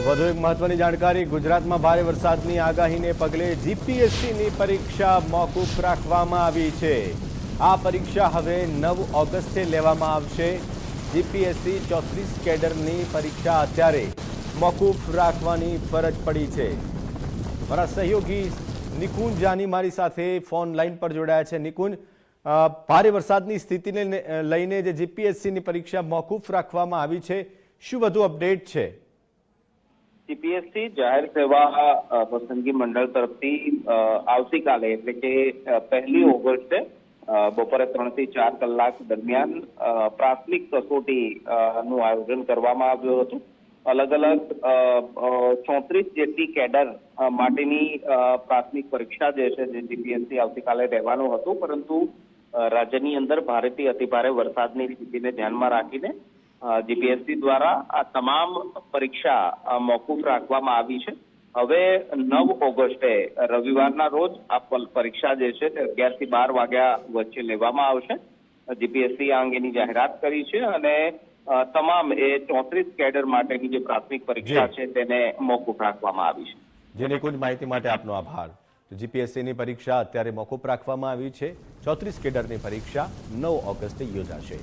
વધુ એક મહત્વની જાણકારી ગુજરાતમાં ભારે વરસાદની આગાહીને પગલે જીપીએસસીની પરીક્ષા મોકૂફ રાખવામાં આવી છે। આ પરીક્ષા હવે 9 ઓગસ્ટે લેવામાં આવશે। જીપીએસસી 34 કેડરની પરીક્ષા અત્યારે મોકૂફ રાખવાની ફરજ પડી છે। મારા સહયોગી નિકુંજ જાની મારી સાથે ફોન લાઈન પર જોડાયા છે। નિકુંજ, ભારે વરસાદની સ્થિતિને લઈને જે જીપીએસસીની પરીક્ષા મોકૂફ રાખવામાં આવી છે, શું વધુ અપડેટ છે? જીપીએસસી જાહેર સેવા પસંદગી મંડળ તરફથી આવતીકાલે એટલે કે 1 ઓગસ્ટે બપોરે 3 થી 4 કલાક દરમિયાન પ્રાથમિક કસોટી નું આયોજન કરવામાં આવ્યું હતું। અલગ અલગ 34 જેટલી કેડર માટેની પ્રાથમિક પરીક્ષા જે છે જે જીપીએસસી આવતીકાલે રહેવાનું હતું, પરંતુ રાજ્યની અંદર ભારેથી અતિભારે વરસાદની સ્થિતિને ધ્યાનમાં રાખીને જીપીએસસી દ્વારા આ તમામ પરીક્ષા મોકૂફ રાખવામાં આવી છે। હવે 9 ઓગસ્ટે રવિવારના રોજ આ પરીક્ષા જે છે તે 11 થી 12 વાગ્યા વચ્ચે લેવામાં આવશે। જીપીએસસી આ અંગેની જાહેરાત કરી છે અને તમામ એ 34 કેડર માટેની જે પ્રાથમિક પરીક્ષા છે તેને મોકૂફ રાખવામાં આવી છે। જે નિકુંજ, માહિતી માટે આપનો આભાર। જીપીએસસીની પરીક્ષા અત્યારે મોકૂફ રાખવામાં આવી છે। 34 કેડરની પરીક્ષા 9 ઓગસ્ટે યોજાશે।